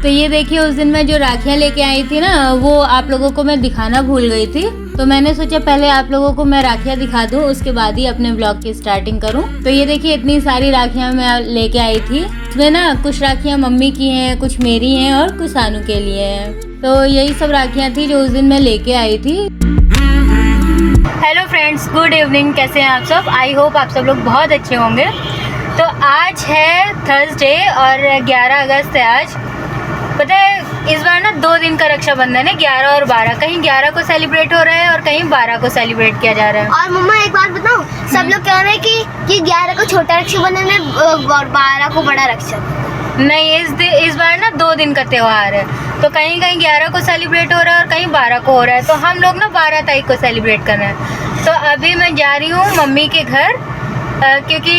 तो ये देखिए उस दिन मैं जो राखियाँ लेके आई थी ना, वो आप लोगों को मैं दिखाना भूल गई थी। तो मैंने सोचा पहले आप लोगों को मैं राखियाँ दिखा दूँ, उसके बाद ही अपने ब्लॉग की स्टार्टिंग करूँ। तो ये देखिए इतनी सारी राखियाँ मैं लेके आई थी। इसमें ना कुछ राखियाँ मम्मी की हैं, कुछ मेरी हैं और कुछ सानू के लिए हैं। तो यही सब राखियाँ थी जो उस दिन मैं लेके आई थी। Hello friends, good evening. कैसे हैं आप सब? आई होप आप सब लोग बहुत अच्छे होंगे। तो आज है थर्सडे और 11 अगस्त है आज। पता है इस बार ना 2 दिन का रक्षाबंधन है, 11 और 12। कहीं 11 को सेलिब्रेट हो रहा है और कहीं 12 को सेलिब्रेट किया जा रहा है। और मम्मा एक बात बताऊं, सब लोग कह रहे हैं कि 11 को छोटा रक्षाबंधन है और 12 को बड़ा रक्षाबंधन। नहीं, इस बार ना 2 दिन का त्यौहार है। तो कहीं कहीं 11 को सेलिब्रेट हो रहा है और कहीं 12 को हो रहा है। तो हम लोग ना 12 तारीख को सेलिब्रेट कर रहे हैं। तो अभी मैं जा रही हूँ मम्मी के घर, क्योंकि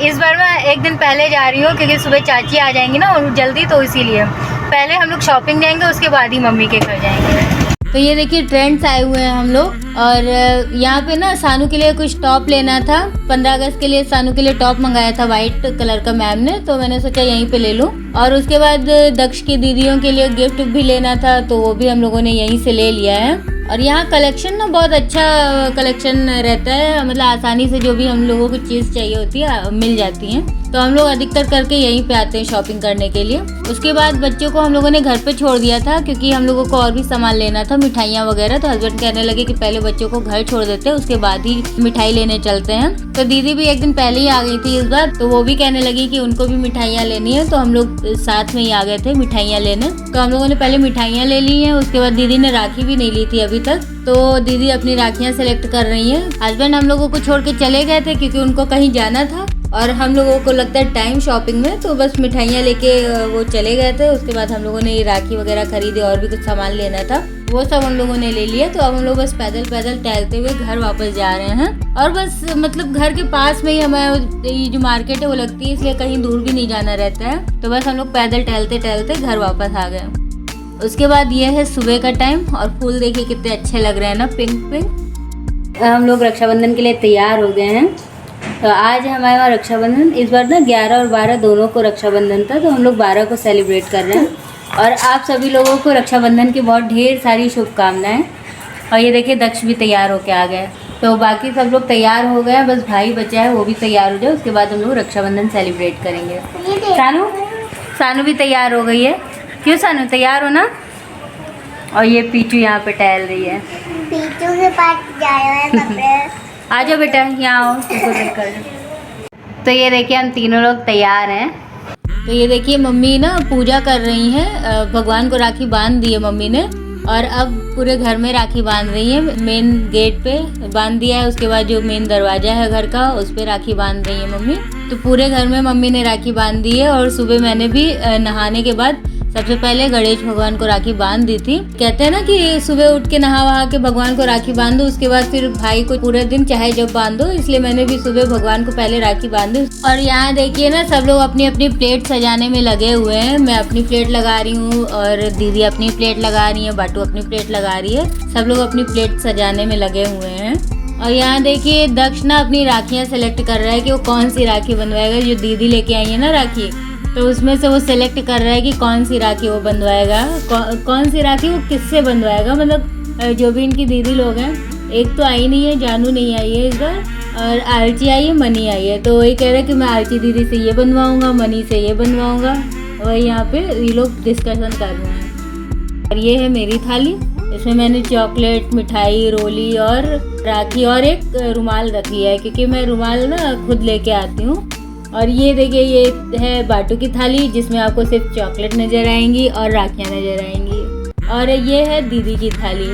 इस बार मैं एक दिन पहले जा रही हूँ, क्योंकि सुबह चाची आ जाएंगी ना और जल्दी, तो इसीलिए पहले हम लोग शॉपिंग जाएंगे, उसके बाद ही मम्मी के घर जाएंगे। तो ये देखिए ट्रेंड्स आए हुए हैं हम लोग। और यहाँ पे ना सानू के लिए कुछ टॉप लेना था। 15 अगस्त के लिए सानू के लिए टॉप मंगाया था वाइट कलर का मैम ने, तो मैंने सोचा यहीं पे ले लूँ। और उसके बाद दक्ष की दीदियों के लिए गिफ्ट भी लेना था, तो वो भी हम लोगों ने यहीं से ले लिया है। और यहाँ कलेक्शन ना बहुत अच्छा कलेक्शन रहता है, मतलब आसानी से जो भी हम लोगों को चीज़ चाहिए होती है मिल जाती हैं। तो हम लोग अधिकतर करके यहीं पे आते हैं शॉपिंग करने के लिए। उसके बाद बच्चों को हम लोगों ने घर पे छोड़ दिया था, क्योंकि हम लोगों को और भी सामान लेना था, मिठाइयाँ वगैरह। तो हस्बैंड कहने लगे कि पहले बच्चों को घर छोड़ देते हैं, उसके बाद ही मिठाई लेने चलते हैं। तो दीदी भी एक दिन पहले ही आ गई थी इस बार, तो वो भी कहने लगी कि उनको भी मिठाइयाँ लेनी है। तो हम लोग साथ में ही आ गए थे मिठाइयाँ लेने। तो हम लोगों ने पहले मिठाइयाँ ले ली हैं, उसके बाद दीदी ने राखी भी नहीं ली थी अभी तक, तो दीदी अपनी राखियाँ सेलेक्ट कर रही हैं। हस्बैंड हम लोगों को छोड़ के चले गए थे, क्योंकि उनको कहीं जाना था और हम लोगों को लगता है टाइम शॉपिंग में, तो बस मिठाइयाँ लेके वो चले गए थे। उसके बाद हम लोगों ने ये राखी वगैरह खरीदे और भी कुछ सामान लेना था, वो सब हम लोगों ने ले लिया। तो अब हम लोग बस पैदल पैदल टहलते हुए घर वापस जा रहे हैं। और बस मतलब घर के पास में ही हमें ये जो मार्केट है वो लगती है, इसलिए कहीं दूर भी नहीं जाना रहता है। तो बस हम लोग पैदल टहलते टहलते घर वापस आ गए। उसके बाद ये है सुबह का टाइम और फूल देखिए कितने अच्छे लग रहे हैं ना, पिंक पिंक। हम लोग रक्षाबंधन के लिए तैयार हो गए हैं। तो आज हमारे वहाँ रक्षाबंधन, इस बार ना 11 और 12 दोनों को रक्षाबंधन था, तो हम लोग 12 को सेलिब्रेट कर रहे हैं। और आप सभी लोगों को रक्षाबंधन की बहुत ढेर सारी शुभकामनाएं। और ये देखिए दक्ष भी तैयार होके आ गए। तो बाकी सब लोग तैयार हो गए, बस भाई बचा है, वो भी तैयार हो जाए, उसके बाद हम लोग रक्षाबंधन सेलिब्रेट करेंगे। सानू भी तैयार हो गई है। क्यों सानू, तैयार हो ना? और ये पीचू यहाँ पे टहल रही है। पीछू के पास जाए आ जाओ बेटा, यहाँ आओ, इसको देख कर। तो ये देखिए हम तीनों लोग तैयार हैं। तो ये देखिए मम्मी ना पूजा कर रही हैं, भगवान को राखी बांध दी है मम्मी ने। और अब पूरे घर में राखी बांध रही है। मेन गेट पे बांध दिया है, उसके बाद जो मेन दरवाजा है घर का उस पे राखी बांध रही है मम्मी। तो पूरे घर में मम्मी ने राखी बांध दी है। और सुबह मैंने भी नहाने के बाद सबसे पहले गणेश भगवान को राखी बांध दी थी। कहते हैं ना कि सुबह उठ के नहा वहा के भगवान को राखी बांधो, उसके बाद फिर भाई को पूरे दिन चाहे जब बांधो, इसलिए मैंने भी सुबह भगवान को पहले राखी बांधी। और यहाँ देखिए ना सब लोग अपनी अपनी प्लेट सजाने में लगे हुए हैं। मैं अपनी प्लेट लगा रही हूँ और दीदी अपनी प्लेट लगा रही है, बाटू अपनी प्लेट लगा रही है। सब लोग अपनी प्लेट सजाने में लगे हुए हैं। और यहाँ देखिए दक्ष ना अपनी राखियाँ सेलेक्ट कर रहा है कि वो कौन सी राखी बनवाएगा। जो दीदी लेके आई है ना राखी, तो उसमें से वो सिलेक्ट कर रहा है कि कौन सी राखी वो बंधवाएगा, कौन सी राखी वो किससे बंधवाएगा। मतलब जो भी इनकी दीदी लोग हैं, एक तो आई नहीं है, जानू नहीं आई है इस बार, और आर्ची आई है, मनी आई है। तो वही कह रहा है कि मैं आर्ची दीदी से ये बनवाऊँगा, मनी से ये बनवाऊँगा। वही यहाँ पे ये लोग डिस्कशन कर रहे हैं। और ये है मेरी थाली, इसमें मैंने चॉकलेट, मिठाई, रोली और राखी और एक रुमाल रखी है, क्योंकि मैं रुमाल ना खुद लेके आती हूँ। और ये देखिए ये है बाटू की थाली, जिसमें आपको सिर्फ चॉकलेट नज़र आएंगी और राखियाँ नज़र आएंगी। और ये है दीदी की थाली।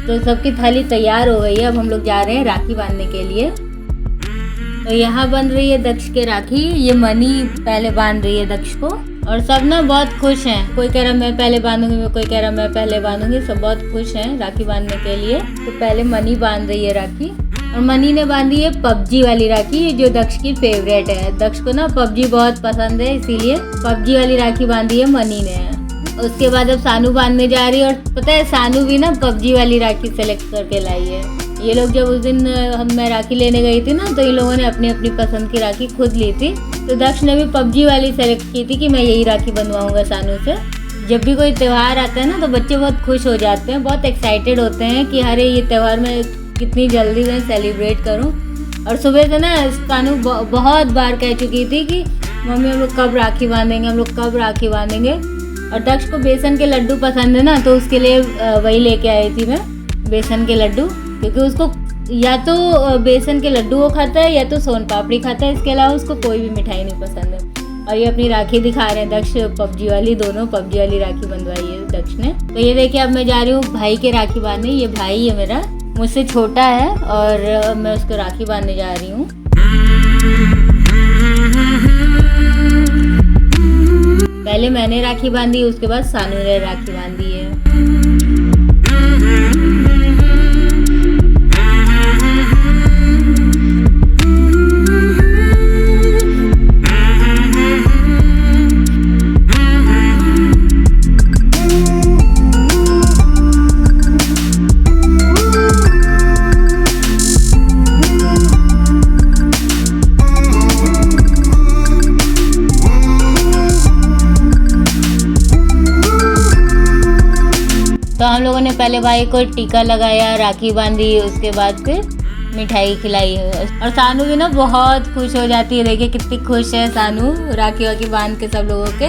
तो सबकी थाली तैयार हो गई है। अब हम लोग जा रहे हैं राखी बांधने के लिए। तो यहाँ बंध रही है दक्ष के राखी, ये मनी पहले बांध रही है दक्ष को। और सब ना बहुत खुश हैं, कोई कह रहा मैं पहले बांधूंगी, कोई कह रहा मैं पहले बांधूंगी। सब बहुत खुश हैं राखी बांधने के लिए। तो पहले मनी बांध रही है राखी, और मनी ने बांधी है पबजी वाली राखी, जो दक्ष की फेवरेट है। दक्ष को ना पबजी बहुत पसंद है, इसीलिए पबजी वाली राखी बांधी है मनी ने। उसके बाद अब सानू बांधने जा रही है। और पता है सानू भी ना पबजी वाली राखी सेलेक्ट करके लाई है। ये लोग जब उस दिन मैं राखी लेने गई थी ना, तो इन लोगों ने अपनी अपनी पसंद की राखी खुद ली थी। तो दक्ष ने भी पबजी वाली सेलेक्ट की थी कि मैं यही राखी बनवाऊंगा सानू से। जब भी कोई त्यौहार आता है ना तो बच्चे बहुत खुश हो जाते हैं, बहुत एक्साइटेड होते हैं कि अरे ये त्यौहार मैं कितनी जल्दी मैं सेलिब्रेट करूं। और सुबह से ना कानू बहुत बार कह चुकी थी कि मम्मी हम लोग कब राखी बांधेंगे, हम लोग कब राखी बांधेंगे। और दक्ष को बेसन के लड्डू पसंद है ना, तो उसके लिए वही लेके आई थी मैं, बेसन के लड्डू, क्योंकि उसको या तो बेसन के लड्डू वो खाता है या तो सोन पापड़ी खाता है, इसके अलावा उसको कोई भी मिठाई नहीं पसंद है। और ये अपनी राखी दिखा रहे हैं दक्ष, पबजी वाली, दोनों पबजी वाली राखी बंधवाई है दक्ष ने। तो ये देखिए अब मैं जा रही हूँ भाई के राखी बांधने। ये भाई है मेरा, मुझसे छोटा है और मैं उसको राखी बांधने जा रही हूँ। पहले मैंने राखी बांधी, उसके बाद सानू ने राखी बांधी है। तो हम लोगों ने पहले भाई को टीका लगाया, राखी बांधी, उसके बाद फिर मिठाई खिलाई है। और सानू भी ना बहुत खुश हो जाती है, देखिए कितनी खुश है सानू राखी वाखी बांध के सब लोगों के।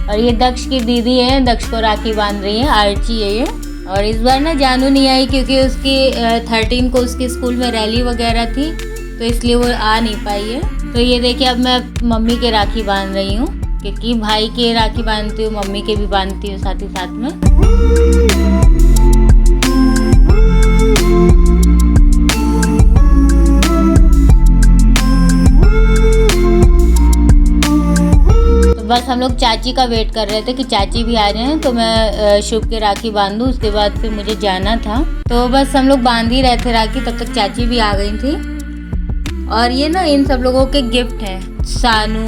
और ये दक्ष की दीदी है, दक्ष को राखी बांध रही है, आर्ची है ये। और इस बार ना जानू नहीं आई क्योंकि उसकी 13 को उसके स्कूल में रैली वगैरह थी, तो इसलिए वो आ नहीं पाई है। तो ये देखिए अब मैं मम्मी के राखी बांध रही हूँ, क्योंकि भाई के राखी बांधती हूँ, मम्मी के भी बांधती हूँ साथ ही साथ में। तो बस हम लोग चाची का वेट कर रहे थे कि चाची भी आ जाएं तो मैं शुभ के राखी बांधूं, उसके बाद फिर मुझे जाना था। तो बस हम लोग बांध ही रहे थे राखी, तब तक चाची भी आ गई थी। और ये ना इन सब लोगों के गिफ्ट हैं, सानू,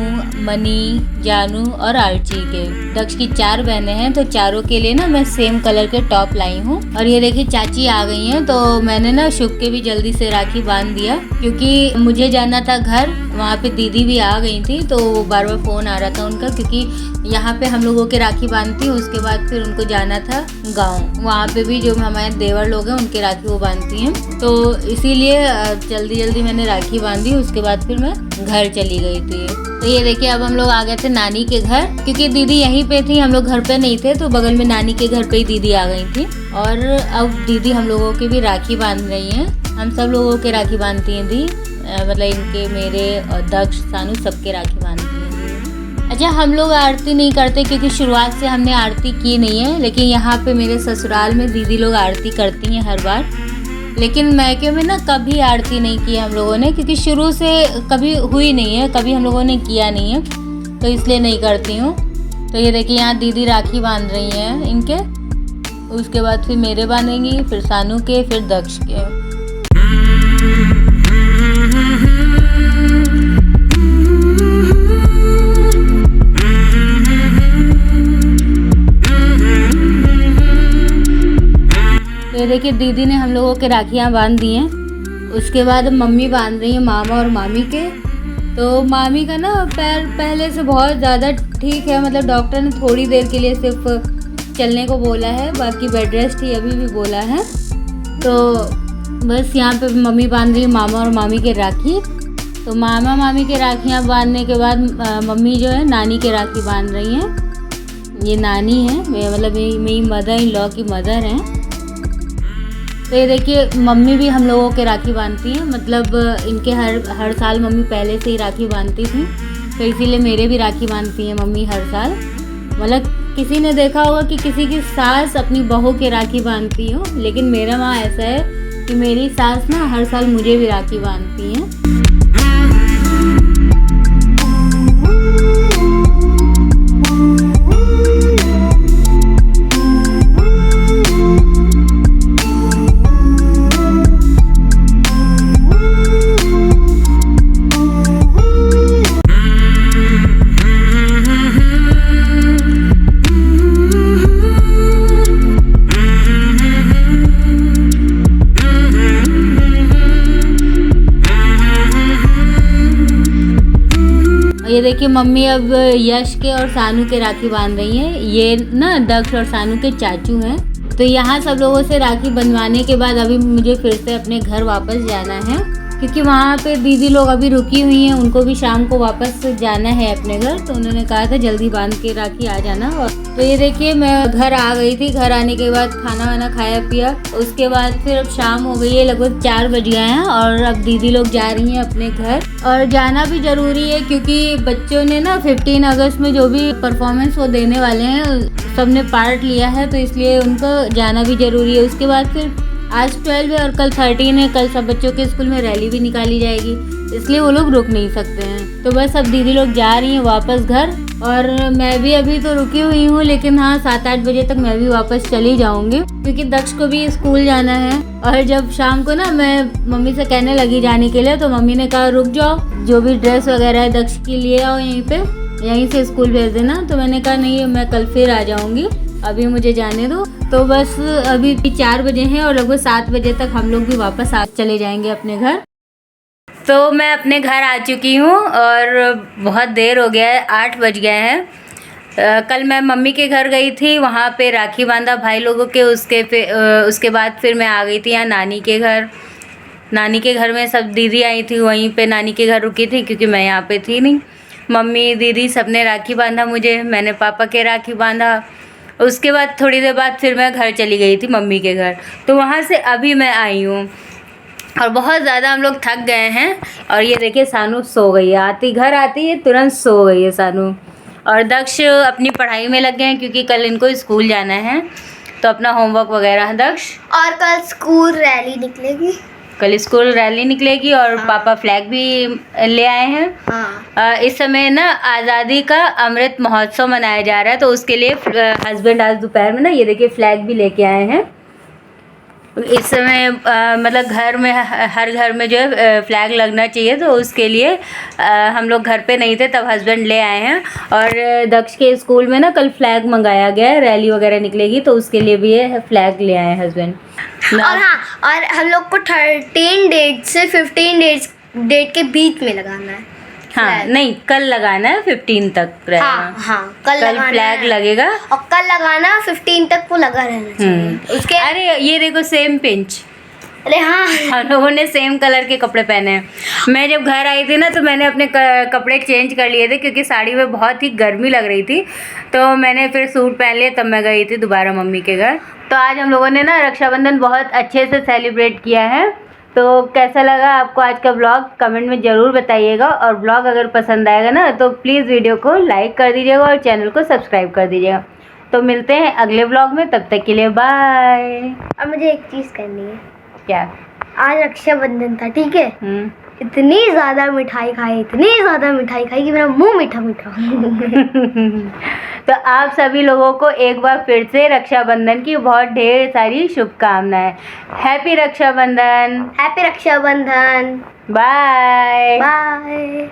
मनी, जानू और आर्ची के। दक्ष की 4 बहनें हैं, तो चारों के लिए ना मैं सेम कलर के टॉप लाई हूँ। और ये देखिए चाची आ गई हैं, तो मैंने ना शुभ के भी जल्दी से राखी बांध दिया, क्योंकि मुझे जाना था घर, वहाँ पे दीदी भी आ गई थी, तो बार बार फ़ोन आ रहा था उनका, क्योंकि यहाँ पे हम लोगों के राखी बांधती हूँ, उसके बाद फिर उनको जाना था गाँव, वहाँ पे भी जो हमारे देवर लोग हैं उनके राखी वो बांधती हैं। तो इसीलिए जल्दी जल्दी मैंने राखी बांधी, उसके बाद फिर मैं घर चली गई थी। तो ये देखिए अब हम लोग आ गए थे नानी के घर, क्योंकि दीदी यहीं पे थी, हम लोग घर पे नहीं थे, तो बगल में नानी के घर पे ही दीदी आ गई थी। और अब दीदी हम लोगों की भी राखी बांध रही हैं, हम सब लोगों के राखी बांधती हैं दी, मतलब इनके, मेरे और दक्ष, सानू सबके राखी बांधती हैं दी। अच्छा, हम लोग आरती नहीं करते क्योंकि शुरुआत से हमने आरती की नहीं है, लेकिन यहाँ पे मेरे ससुराल में दीदी लोग आरती करती हैं हर बार, लेकिन मैके में ना कभी आरती नहीं की हम लोगों ने, क्योंकि शुरू से कभी हुई नहीं है, कभी हम लोगों ने किया नहीं है, तो इसलिए नहीं करती हूँ। तो ये देखिए यहाँ दीदी राखी बांध रही हैं इनके, उसके बाद फिर मेरे बांधेंगी, फिर सानू के, फिर दक्ष के। ये देखिए दीदी ने हम लोगों के राखियाँ बांध दी हैं, उसके बाद मम्मी बांध रही हैं मामा और मामी के। तो मामी का ना पैर पहले से बहुत ज़्यादा ठीक है, मतलब डॉक्टर ने थोड़ी देर के लिए सिर्फ चलने को बोला है, बाकी बेड रेस्ट ही अभी भी बोला है। तो बस यहाँ पे मम्मी बांध रही है मामा और मामी के राखी। तो मामा मामी के राखियाँ बांधने के बाद मम्मी जो है नानी के राखी बांध रही हैं। ये नानी है, मतलब मेरी मदर इन लॉ की मदर हैं। तो ये देखिए मम्मी भी हम लोगों के राखी बांधती हैं, मतलब इनके हर साल मम्मी पहले से ही राखी बांधती थी, तो इसीलिए मेरे भी राखी बांधती हैं मम्मी हर साल। मतलब किसी ने देखा होगा कि किसी की सास अपनी बहू के राखी बांधती हो, लेकिन मेरा वहाँ ऐसा है कि मेरी सास ना हर साल मुझे भी राखी बांधती हैं। देखिए मम्मी अब यश के और सानू के राखी बांध रही हैं। ये ना दक्ष और सानू के चाचू हैं। तो यहाँ सब लोगों से राखी बंधवाने के बाद अभी मुझे फिर से अपने घर वापस जाना है, क्योंकि वहाँ पे दीदी लोग अभी रुकी हुई हैं, उनको भी शाम को वापस जाना है अपने घर। तो उन्होंने कहा था जल्दी बांध के राखी आ जाना। और तो ये देखिए मैं घर आ गई थी। घर आने के बाद खाना वाना खाया पिया, उसके बाद फिर अब शाम हो गई है, लगभग 4 बज गए हैं और अब दीदी लोग जा रही हैं अपने घर। और जाना भी ज़रूरी है क्योंकि बच्चों ने ना 15 अगस्त में जो भी परफॉर्मेंस वो देने वाले हैं सबने पार्ट लिया है, तो इसलिए उनको जाना भी ज़रूरी है। उसके बाद फिर आज 12 है और कल 13 है। कल सब बच्चों के स्कूल में रैली भी निकाली जाएगी, इसलिए वो लोग रुक नहीं सकते हैं। तो बस अब दीदी लोग जा रही हैं वापस घर और मैं भी अभी तो रुकी हुई हूँ, लेकिन हाँ 7-8 बजे तक मैं भी वापस चली जाऊँगी क्योंकि दक्ष को भी स्कूल जाना है। और जब शाम को ना मैं मम्मी से कहने लगी जाने के लिए, तो मम्मी ने कहा रुक जाओ, जो भी ड्रेस वगैरह है दक्ष की लिए आओ यहीं पे, यहीं से स्कूल भेज देना। तो मैंने कहा नहीं, मैं कल फिर आ जाऊँगी, अभी मुझे जाने दो। तो बस अभी 4 बजे हैं और लगभग 7 बजे तक हम लोग भी वापस आ चले जाएंगे अपने घर। तो मैं अपने घर आ चुकी हूँ और बहुत देर हो गया है, 8 बज गए हैं। कल मैं मम्मी के घर गई थी, वहाँ पे राखी बांधा भाई लोगों के। उसके बाद फिर मैं आ गई थी यहाँ नानी के घर। नानी के घर में सब दीदी आई थी, वहीं पे नानी के घर रुकी थी क्योंकि मैं यहाँ पे थी नहीं। मम्मी दीदी सबने राखी बांधा मुझे, मैंने पापा के राखी बांधा। उसके बाद थोड़ी देर बाद फिर मैं घर चली गई थी मम्मी के घर। तो वहाँ से अभी मैं आई हूँ और बहुत ज़्यादा हम लोग थक गए हैं। और ये देखिए सानू सो गई है, घर आती है तुरंत सो गई है सानू। और दक्ष अपनी पढ़ाई में लग गए हैं क्योंकि कल इनको स्कूल जाना है, तो अपना होमवर्क वगैरह। दक्ष और कल स्कूल रैली निकलेगी। कल स्कूल रैली निकलेगी और पापा फ्लैग भी ले आए हैं। हाँ। इस समय ना आज़ादी का अमृत महोत्सव मनाया जा रहा है, तो उसके लिए हस्बैंड आज दोपहर में ना ये देखिए फ्लैग भी लेके आए हैं। इस समय मतलब घर में हर घर में जो है फ्लैग लगना चाहिए, तो उसके लिए हम लोग घर पे नहीं थे तब हस्बैंड ले आए हैं। और दक्ष के स्कूल में ना कल फ्लैग मंगाया गया है, रैली वगैरह निकलेगी तो उसके लिए भी ये फ्लैग ले आए हैं हस्बैंड। और हाँ, और हम लोग को 13 डेट से 15 डेट के बीच में लगाना है। हाँ नहीं, कल लगाना है 15 तक रहेगा। हाँ, कल फ्लैग लगेगा और कल लगाना 15 तक वो लगा रहना चाहिए। उसके अरे ये देखो सेम पिंच। अरे हाँ, हम लोगों ने सेम कलर के कपड़े पहने हैं। मैं जब घर आई थी ना तो मैंने अपने कपड़े चेंज कर लिए थे क्योंकि साड़ी में बहुत ही गर्मी लग रही थी, तो मैंने फिर सूट पहन लिया, तब मैं गई थी दोबारा मम्मी के घर। तो आज हम लोगों ने ना रक्षाबंधन बहुत अच्छे से सेलिब्रेट किया है। तो कैसा लगा आपको आज का ब्लॉग कमेंट में ज़रूर बताइएगा। और ब्लॉग अगर पसंद आएगा ना तो प्लीज़ वीडियो को लाइक कर दीजिएगा और चैनल को सब्सक्राइब कर दीजिएगा। तो मिलते हैं अगले ब्लॉग में, तब तक के लिए बाय। अब मुझे एक चीज़ करनी है। क्या? आज रक्षाबंधन था, ठीक है? इतनी ज़्यादा मिठाई खाई कि मेरा मुंह मीठा मीठा। तो आप सभी लोगों को एक बार फिर से रक्षाबंधन की बहुत ढेर सारी शुभकामनाएं। Happy Rakshabandhan. Happy Rakshabandhan. Bye bye.